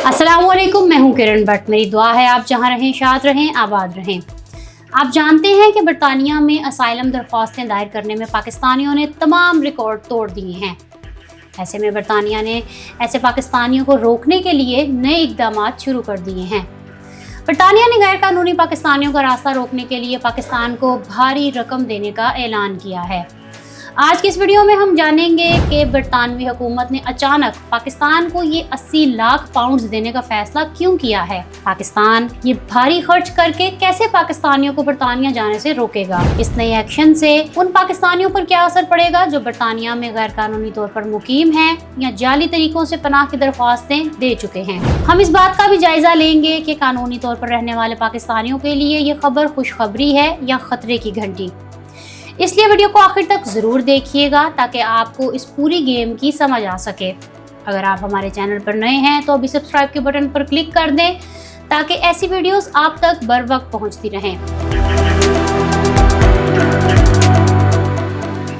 अस्सलामुअलैकुम, मैं हूं किरण भट्ट। मेरी दुआ है आप जहां रहें शाद रहें, आबाद रहें। आप जानते हैं कि बरतानिया में असाइलम दरख्वास्तें दायर करने में पाकिस्तानियों ने तमाम रिकॉर्ड तोड़ दिए हैं। ऐसे में बरतानिया ने ऐसे पाकिस्तानियों को रोकने के लिए नए इक़दाम शुरू कर दिए हैं। बरतानिया ने गैर कानूनी पाकिस्तानियों का रास्ता रोकने के लिए पाकिस्तान को भारी रकम देने का ऐलान किया है। आज की इस वीडियो में हम जानेंगे कि बरतानवी हुकूमत ने अचानक पाकिस्तान को ये 80 लाख पाउंड्स देने का फैसला क्यों किया है। पाकिस्तान ये भारी खर्च करके कैसे पाकिस्तानियों को बरतानिया जाने से रोकेगा। इस नए एक्शन से उन पाकिस्तानियों पर क्या असर पड़ेगा जो बरतानिया में गैर कानूनी तौर पर मुकीम हैं या जाली तरीकों से पनाह की दरख्वास्तें दे चुके हैं। हम इस बात का भी जायजा लेंगे कि कानूनी तौर पर रहने वाले पाकिस्तानियों के लिए ये खबर खुशखबरी है या खतरे की घंटी। इसलिए वीडियो को आखिर तक ज़रूर देखिएगा ताकि आपको इस पूरी गेम की समझ आ सके। अगर आप हमारे चैनल पर नए हैं तो अभी सब्सक्राइब के बटन पर क्लिक कर दें ताकि ऐसी वीडियोस आप तक बर वक्त पहुंचती रहें।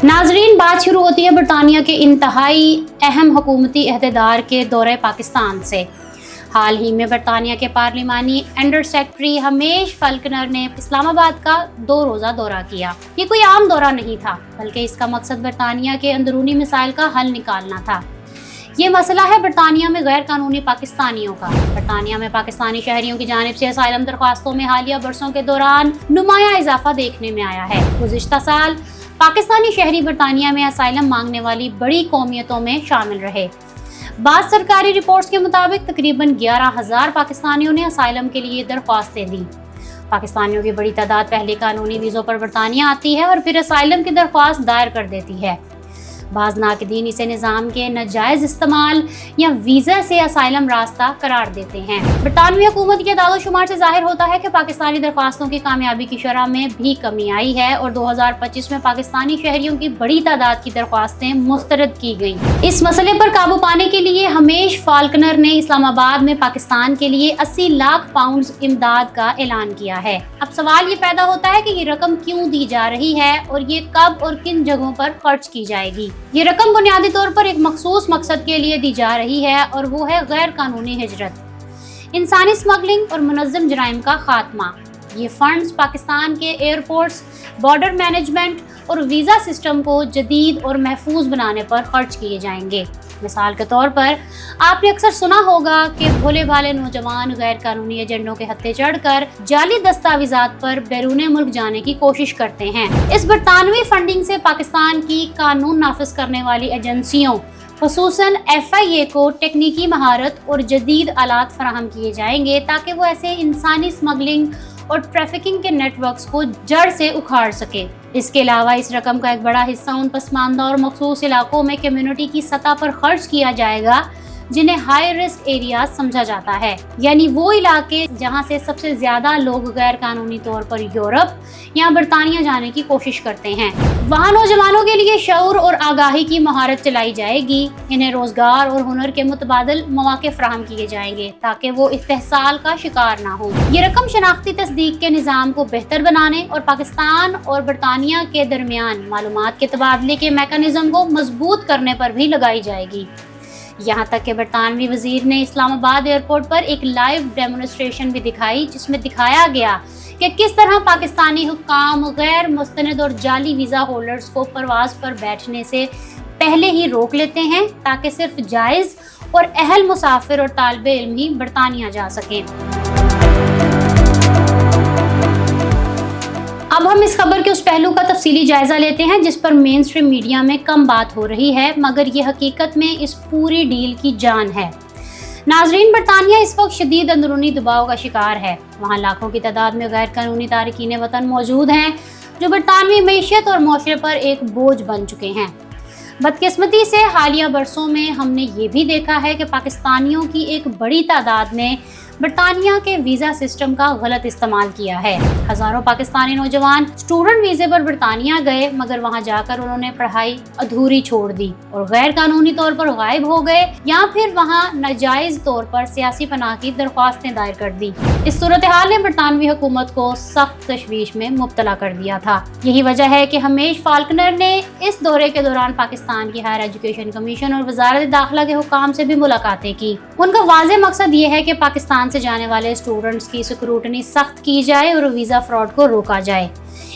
नाजरीन, बात शुरू होती है बरतानिया के इंतहाई अहम हुकूमती अहदेदार के दौरे पाकिस्तान से। हाल ही में बरतानिया के पार्लिमानी अंडर सेक्रेटरी हमेश फल्कनर ने इस्लामाबाद का 2 रोज़ा दौरा किया। ये कोई आम दौरा नहीं था, बल्कि इसका मकसद बरतानिया के अंदरूनी मसाइल का हल निकालना था। ये मसला है बरतानिया में गैर कानूनी पाकिस्तानियों का। बरतानिया में पाकिस्तानी शहरियों की जानिब से असाइलम दरख्वास्तों में हालिया बरसों के दौरान नुमाया इजाफा देखने में आया है। गुज़िश्ता साल पाकिस्तानी शहरी बरतानिया में असाइलम मांगने वाली बड़ी कौमियतों में शामिल रहे। बाद सरकारी रिपोर्ट्स के मुताबिक तकरीबन 11,000 पाकिस्तानियों ने असाइलम के लिए दरख्वास्तें दी। पाकिस्तानियों की बड़ी तादाद पहले कानूनी वीज़ों पर बरतानिया आती है और फिर असाइलम की दरख्वास्त दायर कर देती है। बाज़ नाक़दीन इसे निज़ाम के नाजायज़ इस्तेमाल या वीज़ा से असाइलम रास्ता करार देते हैं। बरतानवी हुकूमत के दादोशुमार से ज़ाहिर होता है कि पाकिस्तानी दरख्वास्तों की कामयाबी की शरह में भी कमी आई है और 2025 में पाकिस्तानी शहरियों की बड़ी तादाद की दरख्वास्तें मुस्तरद की गईं। इस मसले पर काबू पाने के लिए हमेश फाल्कनर ने इस्लामाबाद में पाकिस्तान के लिए 80 लाख पाउंड इमदाद का ऐलान किया है। अब सवाल ये पैदा होता है कि ये रकम क्यों दी जा रही है और ये कब और किन जगहों पर खर्च की जाएगी। ये रकम बुनियादी तौर पर एक मखसूस मकसद के लिए दी जा रही है और वो है गैर कानूनी हिजरत, इंसानी स्मगलिंग और मुनज़्ज़म जराइम का खात्मा। ये फंड्स पाकिस्तान के एयरपोर्ट्स, बॉर्डर मैनेजमेंट और वीज़ा सिस्टम को जदीद और महफूज बनाने पर खर्च किए जाएंगे। मिसाल के तौर पर आपने अक्सर सुना होगा कि भोले भाले नौजवान गैर कानूनी एजेंडों के हत्थे चढ़कर जाली दस्तावेजात पर बैरूने मुल्क जाने की कोशिश करते हैं। इस बरतानवी फंडिंग से पाकिस्तान की कानून नाफिज करने वाली एजेंसियों खुसूसन FIA को टेक्निकी महारत और जदीद आलात फराहम किए जाएंगे ताकि वो ऐसे इंसानी स्मगलिंग और ट्रैफिकिंग के नेटवर्क्स को जड़ से उखाड़ सके। इसके अलावा इस रकम का एक बड़ा हिस्सा उन पसमानदा और मखसूस इलाकों में कम्युनिटी की सतह पर खर्च किया जाएगा जिन्हें हाई रिस्क एरियाज समझा जाता है, यानी वो इलाके जहां से सबसे ज़्यादा लोग गैर कानूनी तौर पर यूरोप या बरतानिया जाने की कोशिश करते हैं। वहाँ नौजवानों के लिए शऊर और आगाही की महारत चलाई जाएगी। इन्हें रोज़गार और हुनर के मुतबादिल मौके फराहम किए जाएंगे ताकि वो इस्तेहसाल का शिकार ना हो। ये रकम शनाख्ती तस्दीक के निज़ाम को बेहतर बनाने और पाकिस्तान और बरतानिया के दरमियान मालूमात के तबादले के मैकेनिज़्म को मजबूत करने पर भी लगाई जाएगी। यहाँ तक कि बरतानवी वजीर ने इस्लामाबाद एयरपोर्ट पर एक लाइव डेमोन्स्ट्रेशन भी दिखाई जिसमें दिखाया गया कि किस तरह पाकिस्तानी हुक्काम गैर मुस्तनद और जाली वीज़ा होल्डर्स को परवाज पर बैठने से पहले ही रोक लेते हैं ताकि सिर्फ जायज़ और अहल मुसाफिर और तालिबे इल्म ही बरतानिया जा सकें। अब हम इस खबर के उस पहलू का तफसीली जायजा लेते हैं जिस पर मेन स्ट्रीम मीडिया में कम बात हो रही है, मगर ये हकीकत में इस पूरी डील की जान है। नाजरीन, बरतानिया इस वक्त शदीद अंदरूनी दबाव का शिकार है। वहाँ लाखों की तादाद में गैर कानूनी तारकीन वतन मौजूद हैं जो बरतानवी मईशत और मुआशरे पर एक बोझ बन चुके हैं। बदकिस्मती से हालिया बरसों में हमने ये भी देखा है कि पाकिस्तानियों की एक बड़ी तादाद ने برطانیہ کے ویزا سسٹم کا غلط استعمال کیا ہے۔ ہزاروں پاکستانی نوجوان اسٹوڈنٹ ویزے پر برطانیہ گئے، مگر وہاں جا کر انہوں نے پڑھائی ادھوری چھوڑ دی اور غیر قانونی طور پر غائب ہو گئے یا پھر وہاں ناجائز طور پر سیاسی پناہ کی درخواستیں دائر کر دی۔ اس صورتحال نے برطانوی حکومت کو سخت تشویش میں مبتلا کر دیا تھا۔ یہی وجہ ہے کہ ہمیش فالکنر نے اس دورے کے دوران پاکستان کی ہائر ایجوکیشن کمیشن اور وزارت داخلہ کے حکام سے بھی ملاقاتیں کی۔ ان کا واضح مقصد یہ ہے کہ پاکستان سے جانے والے اسٹوڈنٹس کی سکروٹنی سخت کی جائے اور ویزا فراڈ کو روکا جائے۔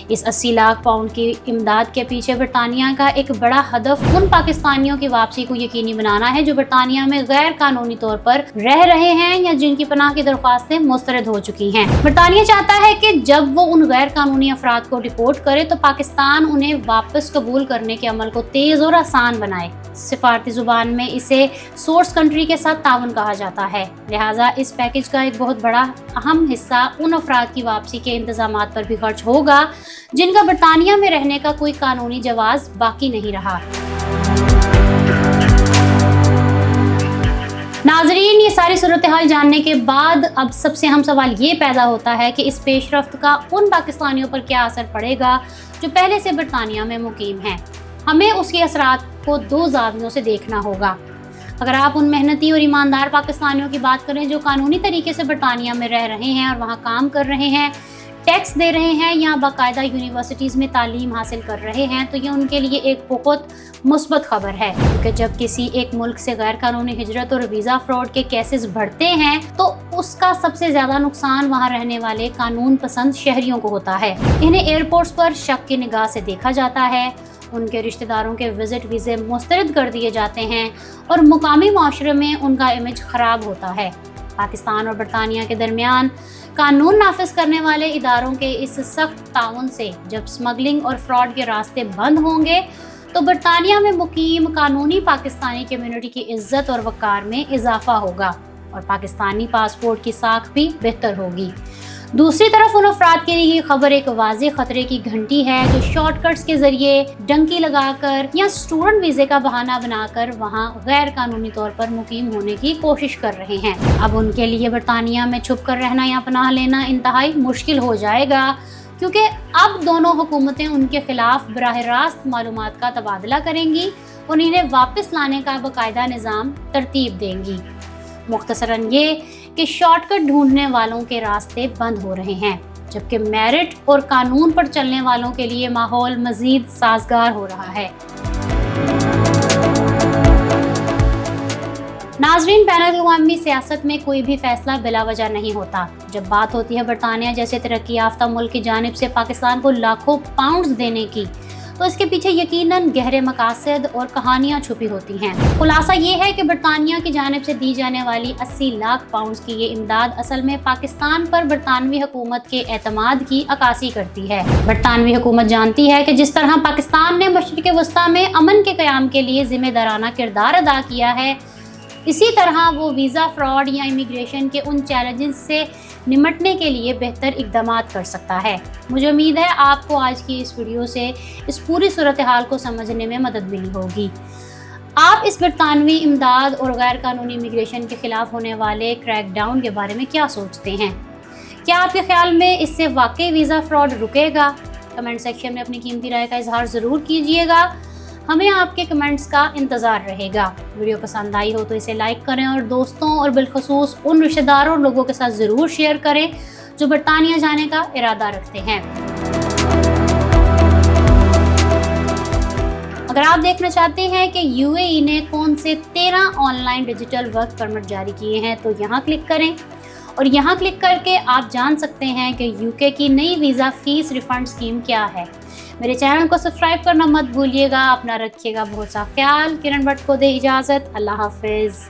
اس 80 لاکھ پاؤنڈ کی امداد کے پیچھے برطانیہ کا ایک بڑا ہدف ان پاکستانیوں کی واپسی کو یقینی بنانا ہے جو برطانیہ میں غیر قانونی طور پر رہ رہے ہیں یا جن کی پناہ کی درخواستیں مسترد ہو چکی ہیں۔ برطانیہ چاہتا ہے کہ جب وہ ان غیر قانونی افراد کو ڈپورٹ کرے تو پاکستان انہیں واپس قبول کرنے کے عمل کو تیز اور آسان بنائے۔ سفارتی زبان میں اسے سورس کنٹری کے ساتھ تعاون کہا جاتا ہے، لہٰذا اس پیکج کا ایک بہت بڑا اہم حصہ ان افراد کی واپسی کے انتظامات پر بھی خرچ ہوگا جن کا برطانیہ میں رہنے کا کوئی قانونی جواز باقی نہیں رہا۔ ناظرین، یہ ساری صورتحال جاننے کے بعد اب سب سے اہم سوال یہ پیدا ہوتا ہے کہ اس پیش رفت کا ان پاکستانیوں پر کیا اثر پڑے گا جو پہلے سے برطانیہ میں مقیم ہیں۔ ہمیں اس کے اثرات کو دو زاویوں سے دیکھنا ہوگا۔ اگر آپ ان محنتی اور ایماندار پاکستانیوں کی بات کریں جو قانونی طریقے سے برطانیہ میں رہ رہے ہیں اور وہاں کام کر رہے ہیں، ٹیکس دے رہے ہیں یا باقاعدہ یونیورسٹیز میں تعلیم حاصل کر رہے ہیں، تو یہ ان کے لیے ایک بہت مثبت خبر ہے، کیونکہ جب کسی ایک ملک سے غیر قانونی ہجرت اور ویزا فراڈ کے کیسز بڑھتے ہیں تو اس کا سب سے زیادہ نقصان وہاں رہنے والے قانون پسند شہریوں کو ہوتا ہے۔ انہیں ایئرپورٹس پر شک کی نگاہ سے دیکھا جاتا ہے، ان کے رشتہ داروں کے وزٹ ویزے مسترد کر دیے جاتے ہیں اور مقامی معاشرے میں ان کا امیج خراب ہوتا ہے۔ پاکستان اور برطانیہ کے درمیان قانون نافذ کرنے والے اداروں کے اس سخت تعاون سے جب سمگلنگ اور فراڈ کے راستے بند ہوں گے تو برطانیہ میں مقیم قانونی پاکستانی کمیونٹی کی عزت اور وقار میں اضافہ ہوگا اور پاکستانی پاسپورٹ کی ساکھ بھی بہتر ہوگی۔ دوسری طرف ان افراد کے لیے یہ خبر ایک واضح خطرے کی گھنٹی ہے جو شارٹ کٹس کے ذریعے ڈنکی لگا کر یا اسٹوڈنٹ ویزے کا بہانہ بنا کر وہاں غیر قانونی طور پر مقیم ہونے کی کوشش کر رہے ہیں۔ اب ان کے لیے برطانیہ میں چھپ کر رہنا یا پناہ لینا انتہائی مشکل ہو جائے گا، کیونکہ اب دونوں حکومتیں ان کے خلاف براہ راست معلومات کا تبادلہ کریں گی اور انہیں واپس لانے کا باقاعدہ نظام ترتیب دیں گی۔ مختصراً یہ کہ شارٹ کٹ ڈھونڈنے والوں کے راستے بند ہو رہے ہیں، جبکہ میرٹ اور قانون پر چلنے والوں کے لیے ماحول مزید سازگار ہو رہا ہے۔ ناظرین، بین الاقوامی سیاست میں کوئی بھی فیصلہ بلا وجہ نہیں ہوتا۔ جب بات ہوتی ہے برطانیہ جیسے ترقی یافتہ ملک کی جانب سے پاکستان کو لاکھوں پاؤنڈز دینے کی، تو اس کے پیچھے یقیناً گہرے مقاصد اور کہانیاں چھپی ہوتی ہیں۔ خلاصہ یہ ہے کہ برطانیہ کی جانب سے دی جانے والی 80 لاکھ پاؤنڈز کی یہ امداد اصل میں پاکستان پر برطانوی حکومت کے اعتماد کی عکاسی کرتی ہے۔ برطانوی حکومت جانتی ہے کہ جس طرح پاکستان نے مشرق وسطیٰ میں امن کے قیام کے لیے ذمہ دارانہ کردار ادا کیا ہے، اسی طرح وہ ویزا فراڈ یا امیگریشن کے ان چیلنجز سے نمٹنے کے لیے بہتر اقدامات کر سکتا ہے۔ مجھے امید ہے آپ کو آج کی اس ویڈیو سے اس پوری صورتحال کو سمجھنے میں مدد ملی ہوگی۔ آپ اس برطانوی امداد اور غیر قانونی امیگریشن کے خلاف ہونے والے کریک ڈاؤن کے بارے میں کیا سوچتے ہیں؟ کیا آپ کے خیال میں اس سے واقعی ویزا فراڈ رکے گا؟ کمنٹ سیکشن میں اپنی قیمتی رائے کا اظہار ضرور کیجیے گا۔ ہمیں آپ کے کمنٹس کا انتظار رہے گا۔ ویڈیو پسند آئی ہو تو اسے لائک کریں اور دوستوں اور بالخصوص ان رشتہ داروں اور لوگوں کے ساتھ ضرور شیئر کریں جو برطانیہ جانے کا ارادہ رکھتے ہیں۔ اگر آپ دیکھنا چاہتے ہیں کہ UAE نے کون سے 13 on line digital work permit جاری کیے ہیں تو یہاں کلک کریں، اور یہاں کلک کر کے آپ جان سکتے ہیں کہ UK کی نئی ویزا فیس ریفنڈ اسکیم کیا ہے۔ میرے چینل کو سبسکرائب کرنا مت بھولیے گا۔ اپنا رکھیے گا بہت سا خیال۔ کرن بٹ کو دے اجازت۔ اللہ حافظ۔